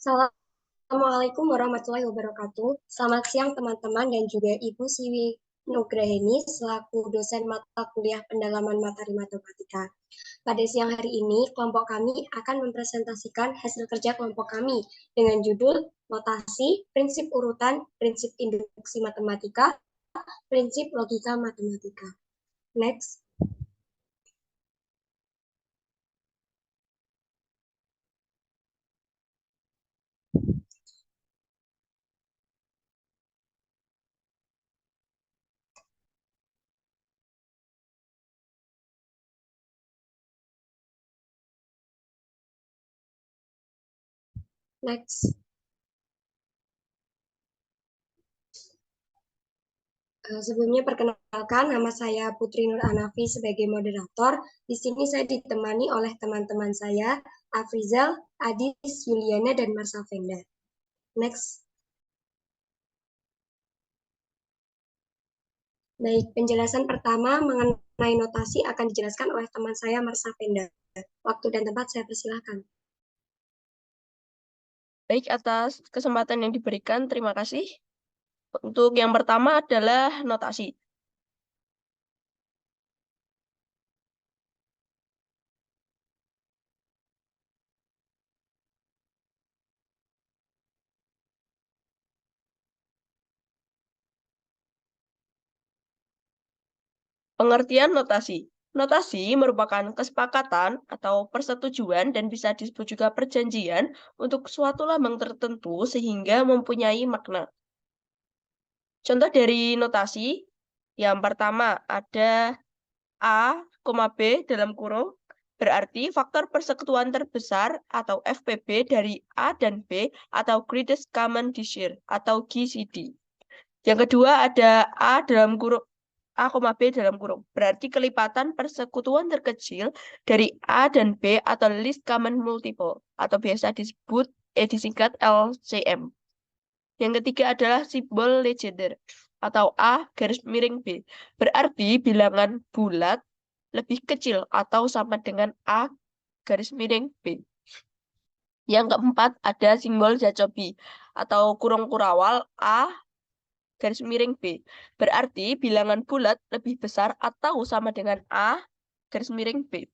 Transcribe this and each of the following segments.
Assalamualaikum warahmatullahi wabarakatuh. Selamat siang teman-teman dan juga Ibu Siwi Nugraheni selaku dosen mata kuliah pendalaman materi matematika. Pada siang hari ini, kelompok kami akan mempresentasikan hasil kerja kelompok kami dengan judul notasi, prinsip urutan, prinsip induksi matematika, prinsip logika matematika. Next. Next. Sebelumnya perkenalkan, nama saya Putri Nur Anafi sebagai moderator. Di sini saya ditemani oleh teman-teman saya, Afrizal, Adis, Yuliana, dan Marsha Venda. Next. Baik, penjelasan pertama mengenai notasi akan dijelaskan oleh teman saya, Marsha Venda. Waktu dan tempat saya persilahkan. Baik, atas kesempatan yang diberikan, terima kasih. Untuk yang pertama adalah notasi. Pengertian notasi. Notasi merupakan kesepakatan atau persetujuan dan bisa disebut juga perjanjian untuk suatu lambang tertentu sehingga mempunyai makna. Contoh dari notasi, yang pertama ada A, B dalam kurung, berarti faktor persekutuan terbesar atau FPB dari A dan B atau Greatest Common Divisor atau GCD. Yang kedua ada A dalam kurung A, B dalam kurung. Berarti kelipatan persekutuan terkecil dari A dan B atau least common multiple atau biasa disingkat LCM. Yang ketiga adalah simbol Legendre atau A garis miring B. Berarti bilangan bulat lebih kecil atau sama dengan A garis miring B. Yang keempat ada simbol Jacobi atau kurung kurawal A garis miring B. Berarti bilangan bulat lebih besar atau sama dengan A garis miring B.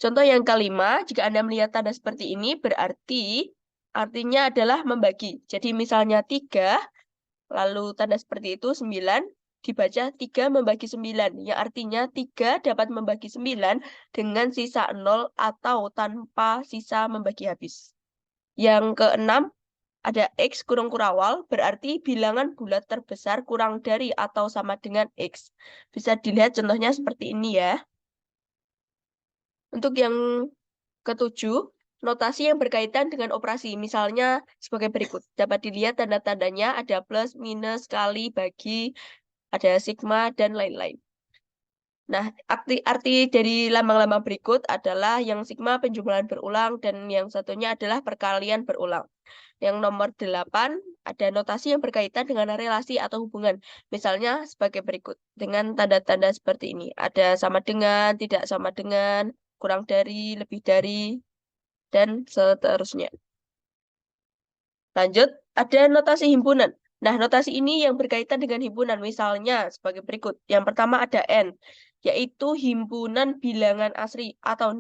Contoh yang kelima, jika Anda melihat tanda seperti ini, berarti artinya adalah membagi. Jadi misalnya 3, lalu tanda seperti itu 9, dibaca 3 membagi 9, yang artinya 3 dapat membagi 9 dengan sisa 0 atau tanpa sisa membagi habis. Yang keenam, ada X kurung kurawal, berarti bilangan bulat terbesar kurang dari atau sama dengan X. Bisa dilihat contohnya seperti ini ya. Untuk yang ketujuh, notasi yang berkaitan dengan operasi. Misalnya sebagai berikut. Dapat dilihat tanda-tandanya ada plus, minus, kali, bagi, ada sigma, dan lain-lain. Nah, arti dari lambang-lambang berikut adalah yang sigma penjumlahan berulang dan yang satunya adalah perkalian berulang. Yang nomor 8 ada notasi yang berkaitan dengan relasi atau hubungan. Misalnya sebagai berikut. Dengan tanda-tanda seperti ini. Ada sama dengan, tidak sama dengan, kurang dari, lebih dari, dan seterusnya. Lanjut, ada notasi himpunan. Nah, notasi ini yang berkaitan dengan himpunan. Misalnya sebagai berikut. Yang pertama ada N, yaitu himpunan bilangan asli atau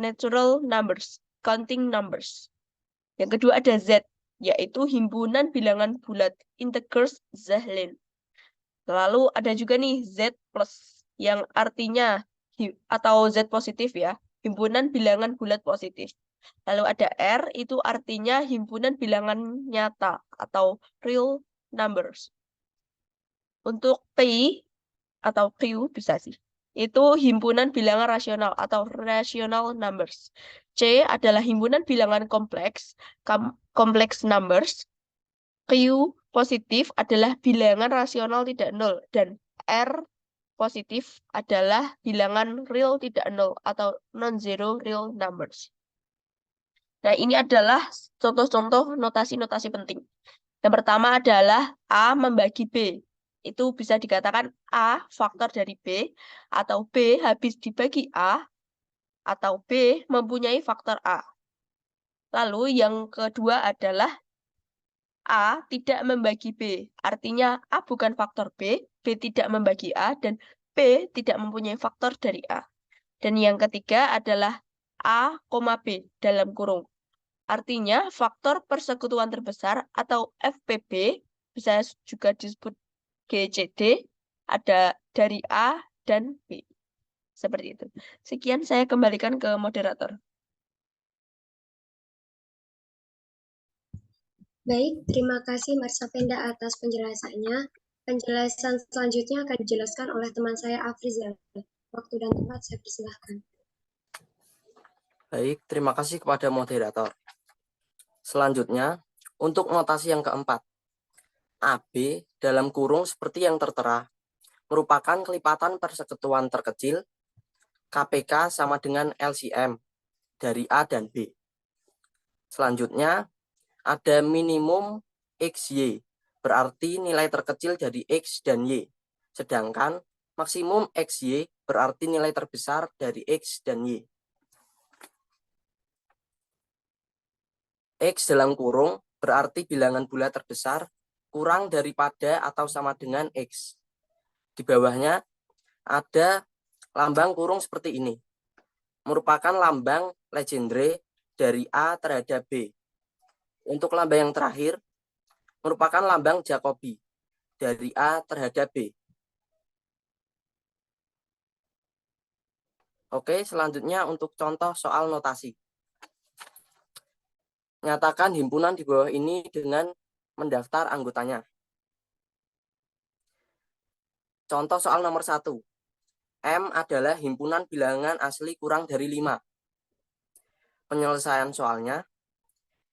natural numbers, counting numbers. Yang kedua ada Z, yaitu himpunan bilangan bulat, integers Zahlen. Lalu ada juga nih Z plus, yang artinya atau Z positif ya, himpunan bilangan bulat positif. Lalu ada R, itu artinya himpunan bilangan nyata atau real numbers. Untuk P atau Q bisa sih. Itu himpunan bilangan rasional atau rational numbers. C adalah himpunan bilangan kompleks, complex numbers. Q positif adalah bilangan rasional tidak nol. Dan R positif adalah bilangan real tidak nol atau non-zero real numbers. Nah, ini adalah contoh-contoh notasi-notasi penting. Yang pertama adalah A membagi B. Itu bisa dikatakan A faktor dari B, atau B habis dibagi A, atau B mempunyai faktor A. Lalu yang kedua adalah A tidak membagi B. Artinya A bukan faktor B, B tidak membagi A, dan B tidak mempunyai faktor dari A. Dan yang ketiga adalah A, B dalam kurung. Artinya faktor persekutuan terbesar atau FPB, bisa juga disebut GCD, ada dari A dan B. Seperti itu. Sekian, saya kembalikan ke moderator. Baik, terima kasih Marsapenda atas penjelasannya. Penjelasan selanjutnya akan dijelaskan oleh teman saya Afrizal. Waktu dan tempat saya persilahkan. Baik, terima kasih kepada moderator. Selanjutnya, untuk notasi yang keempat, AB dalam kurung seperti yang tertera merupakan kelipatan persekutuan terkecil KPK sama dengan LCM dari A dan B. Selanjutnya, ada minimum XY, berarti nilai terkecil dari X dan Y. Sedangkan maksimum XY berarti nilai terbesar dari X dan Y. X dalam kurung berarti bilangan bulat terbesar kurang daripada atau sama dengan X. Di bawahnya ada lambang kurung seperti ini. Merupakan lambang Legendre dari A terhadap B. Untuk lambang yang terakhir, merupakan lambang Jacobi dari A terhadap B. Oke, selanjutnya untuk contoh soal notasi. Nyatakan himpunan di bawah ini dengan mendaftar anggotanya. Contoh soal nomor 1. M adalah himpunan bilangan asli kurang dari 5. Penyelesaian soalnya,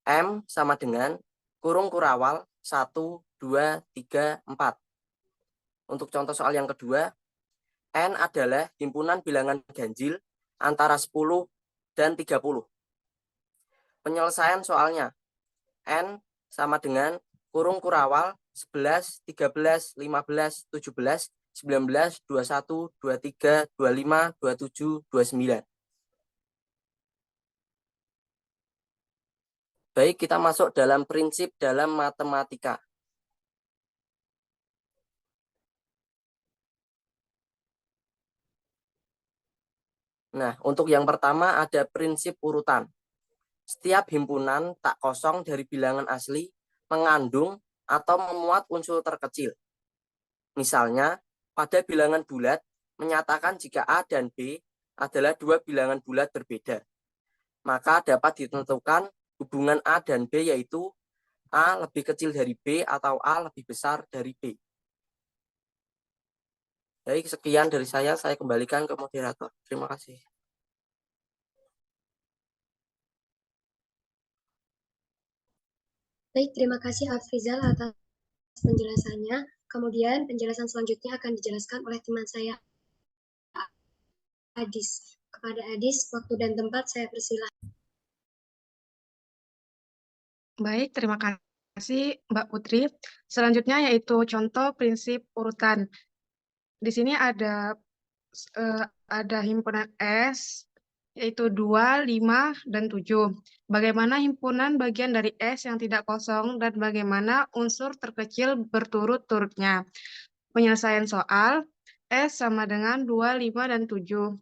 M sama dengan kurung kurawal 1, 2, 3, 4. Untuk contoh soal yang kedua, N adalah himpunan bilangan ganjil antara 10 dan 30. Penyelesaian soalnya, N sama dengan kurung kurawal 11, 13, 15, 17, 19, 21, 23, 25, 27, 29. Baik, kita masuk dalam prinsip dalam matematika. Nah, untuk yang pertama ada prinsip urutan. Setiap himpunan tak kosong dari bilangan asli mengandung atau memuat unsur terkecil. Misalnya, pada bilangan bulat menyatakan jika A dan B adalah dua bilangan bulat berbeda. Maka dapat ditentukan hubungan A dan B yaitu A lebih kecil dari B atau A lebih besar dari B. Baik, sekian dari saya kembalikan ke moderator. Terima kasih. Baik, terima kasih Afrizal atas penjelasannya. Kemudian penjelasan selanjutnya akan dijelaskan oleh teman saya Adis. Kepada Adis, waktu dan tempat saya persilahkan. Baik, terima kasih Mbak Putri. Selanjutnya yaitu contoh prinsip urutan. Di sini ada himpunan S, yaitu 2, 5, dan 7. Bagaimana himpunan bagian dari S yang tidak kosong dan bagaimana unsur terkecil berturut-turutnya. Penyelesaian soal, S sama dengan 2, 5, dan 7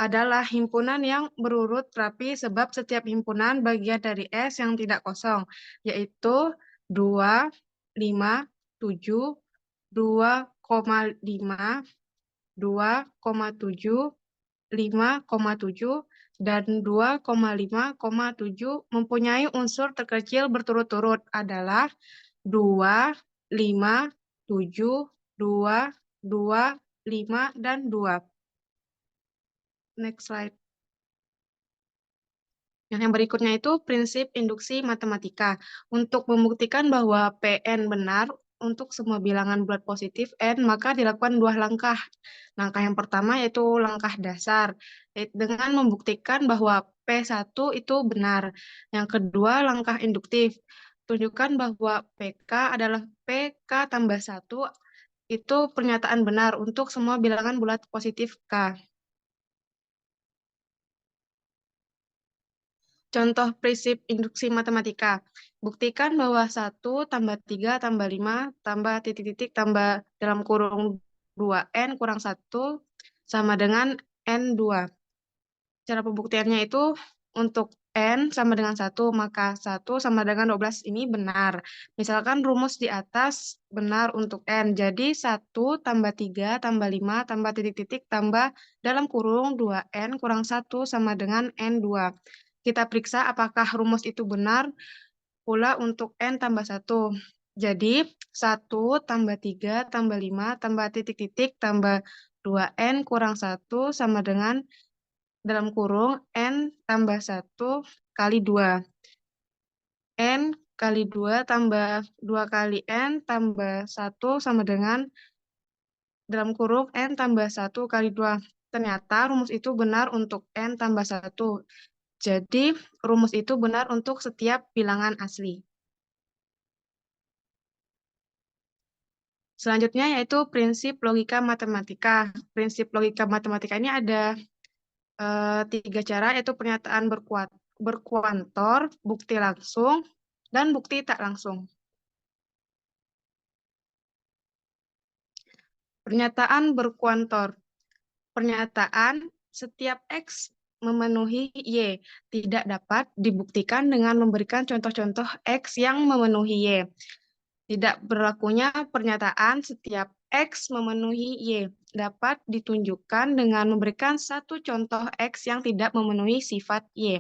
adalah himpunan yang berurut rapi sebab setiap himpunan bagian dari S yang tidak kosong, yaitu 2, 5, 7, 2,5, 2,7, 5,7, dan 2,5,7 mempunyai unsur terkecil berturut-turut adalah 2, 5, 7, 2, 2, 5, dan 2. Next slide. Yang berikutnya itu prinsip induksi matematika. Untuk membuktikan bahwa Pn benar untuk semua bilangan bulat positif N, maka dilakukan dua langkah. Langkah yang pertama yaitu langkah dasar, dengan membuktikan bahwa P1 itu benar. Yang kedua langkah induktif, tunjukkan bahwa PK adalah PK tambah 1, itu pernyataan benar untuk semua bilangan bulat positif K. Contoh prinsip induksi matematika. Buktikan bahwa 1 tambah 3 tambah 5 tambah titik-titik tambah dalam kurung 2N kurang 1 sama dengan N2. Cara pembuktiannya itu untuk N sama dengan 1, maka 1 sama dengan 12 ini benar. Misalkan rumus di atas benar untuk N. Jadi 1 tambah 3 tambah 5 tambah titik-titik tambah dalam kurung 2N kurang 1 sama dengan N2. Kita periksa apakah rumus itu benar pula untuk N tambah 1. Jadi 1 tambah 3 tambah 5 tambah titik-titik tambah 2N kurang 1 sama dengan dalam kurung N tambah 1 kali 2. N kali 2 tambah 2 kali N tambah 1 sama dengan dalam kurung N tambah 1 kali 2. Ternyata rumus itu benar untuk N tambah 1. Jadi rumus itu benar untuk setiap bilangan asli. Selanjutnya yaitu prinsip logika matematika. Prinsip logika matematika ini ada 3 cara, yaitu pernyataan berkuantor, bukti langsung, dan bukti tak langsung. Pernyataan berkuantor. Pernyataan setiap X memenuhi Y tidak dapat dibuktikan dengan memberikan contoh-contoh X yang memenuhi Y. Tidak berlakunya pernyataan setiap X memenuhi Y dapat ditunjukkan dengan memberikan satu contoh X yang tidak memenuhi sifat Y.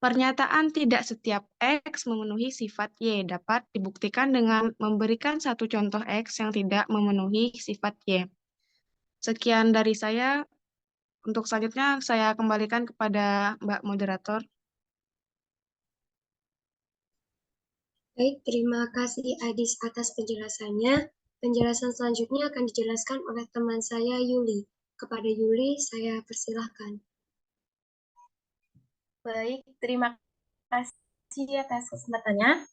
Pernyataan tidak setiap X memenuhi sifat Y dapat dibuktikan dengan memberikan satu contoh X yang tidak memenuhi sifat Y. Sekian dari saya. Untuk selanjutnya saya kembalikan kepada Mbak Moderator. Baik, terima kasih Adis atas penjelasannya. Penjelasan selanjutnya akan dijelaskan oleh teman saya Yuli. Kepada Yuli, saya persilahkan. Baik, terima kasih atas kesempatannya.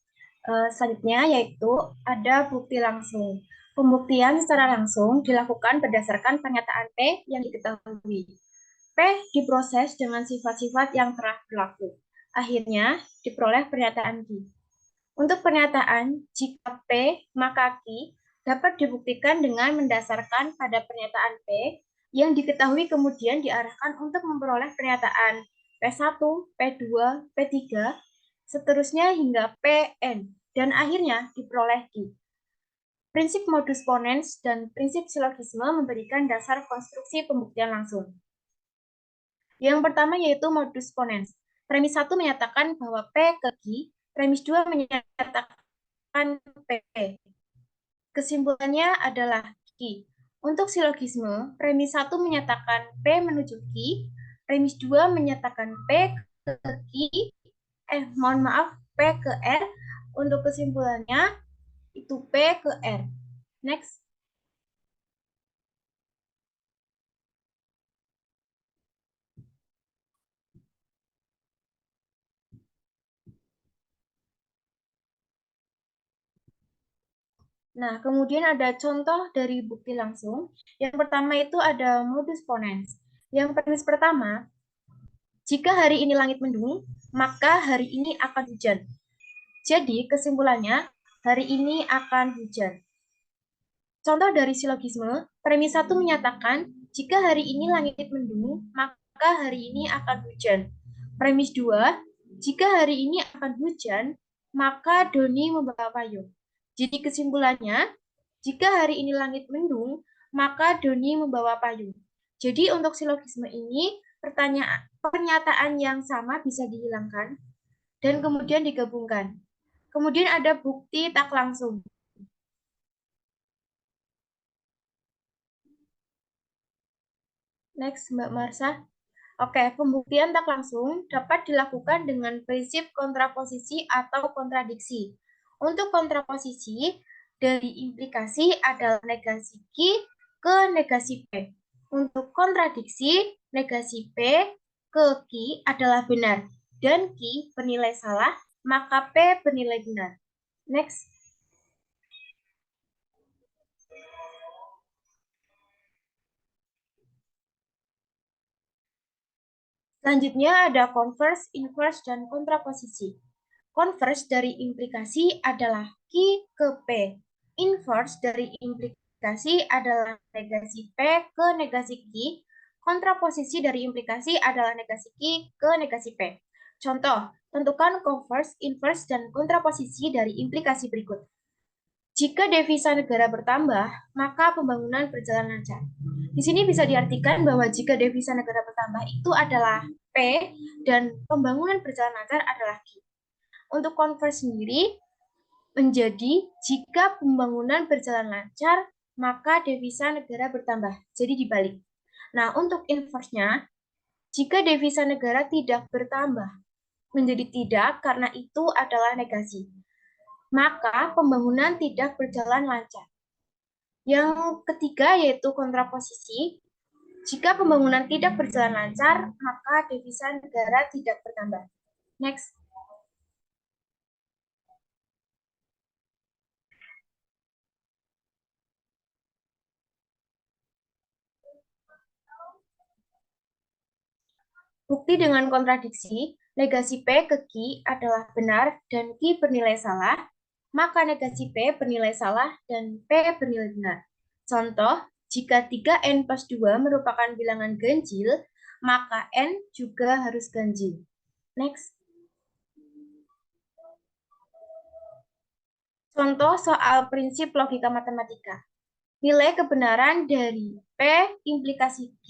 Selanjutnya yaitu ada bukti langsung. Pembuktian secara langsung dilakukan berdasarkan pernyataan P yang diketahui. P diproses dengan sifat-sifat yang telah berlaku. Akhirnya diperoleh pernyataan Q. Untuk pernyataan jika P maka Q dapat dibuktikan dengan mendasarkan pada pernyataan P yang diketahui kemudian diarahkan untuk memperoleh pernyataan P1, P2, P3, seterusnya hingga Pn, dan akhirnya diperoleh Q. Prinsip modus ponens dan prinsip silogisme memberikan dasar konstruksi pembuktian langsung. Yang pertama yaitu modus ponens. Premis 1 menyatakan bahwa P ke Q, premis 2 menyatakan P. Kesimpulannya adalah Q. Untuk silogisme, premis 1 menyatakan P menuju Q, premis 2 menyatakan P ke Q, P ke R. Untuk kesimpulannya, itu P ke R. Next. Nah, kemudian ada contoh dari bukti langsung. Yang pertama itu ada modus ponens. Yang premis pertama, jika hari ini langit mendung, maka hari ini akan hujan. Jadi, kesimpulannya, hari ini akan hujan. Contoh dari silogisme, premis 1 menyatakan, jika hari ini langit mendung, maka hari ini akan hujan. Premis 2, jika hari ini akan hujan, maka Doni membawa payung. Jadi kesimpulannya, jika hari ini langit mendung, maka Doni membawa payung. Jadi untuk silogisme ini, pernyataan yang sama bisa dihilangkan dan kemudian digabungkan. Kemudian ada bukti tak langsung. Next, Mbak Marsha. Oke, pembuktian tak langsung dapat dilakukan dengan prinsip kontraposisi atau kontradiksi. Untuk kontraposisi, dari implikasi adalah negasi Q ke negasi P. Untuk kontradiksi, negasi P ke Q adalah benar, dan Q bernilai salah, maka P bernilai benar. Next. Selanjutnya ada converse, inverse, dan kontraposisi. Converse dari implikasi adalah Q ke P. Inverse dari implikasi adalah negasi P ke negasi Q. Kontraposisi dari implikasi adalah negasi Q ke negasi P. Contoh, tentukan converse, inverse, dan kontraposisi dari implikasi berikut. Jika devisa negara bertambah, maka pembangunan berjalan lancar. Di sini bisa diartikan bahwa jika devisa negara bertambah itu adalah P dan pembangunan berjalan lancar adalah Q. Untuk converse sendiri menjadi jika pembangunan berjalan lancar, maka devisa negara bertambah. Jadi dibalik. Nah, untuk inverse-nya, jika devisa negara tidak bertambah menjadi tidak karena itu adalah negasi, maka pembangunan tidak berjalan lancar. Yang ketiga yaitu kontraposisi. Jika pembangunan tidak berjalan lancar, maka devisa negara tidak bertambah. Next. Bukti dengan kontradiksi, negasi P ke Q adalah benar dan Q bernilai salah, maka negasi P bernilai salah dan P bernilai benar. Contoh, jika 3N plus 2 merupakan bilangan ganjil, maka N juga harus ganjil. Next. Contoh soal prinsip logika matematika. Nilai kebenaran dari P implikasi Q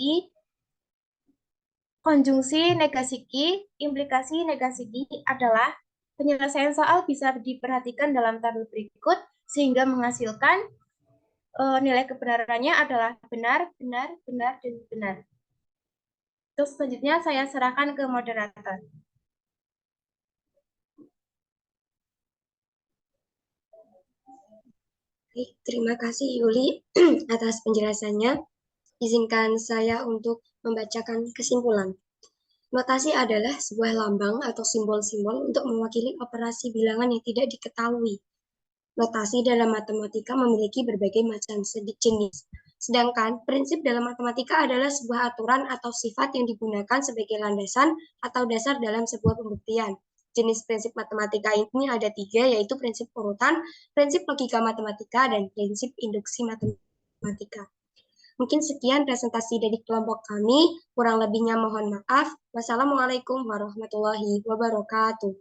konjungsi negasi Q, implikasi negasi Q adalah penyelesaian soal bisa diperhatikan dalam tabel berikut sehingga menghasilkan nilai kebenarannya adalah benar, benar, benar, dan benar. Terus selanjutnya saya serahkan ke moderator. Baik, terima kasih Yuli atas penjelasannya. Izinkan saya untuk membacakan kesimpulan. Notasi adalah sebuah lambang atau simbol-simbol untuk mewakili operasi bilangan yang tidak diketahui. Notasi dalam matematika memiliki berbagai macam jenis. Sedangkan prinsip dalam matematika adalah sebuah aturan atau sifat yang digunakan sebagai landasan atau dasar dalam sebuah pembuktian. Jenis prinsip matematika ini ada 3, yaitu prinsip urutan, prinsip logika matematika, dan prinsip induksi matematika. Mungkin sekian presentasi dari kelompok kami. Kurang lebihnya mohon maaf. Wassalamualaikum warahmatullahi wabarakatuh.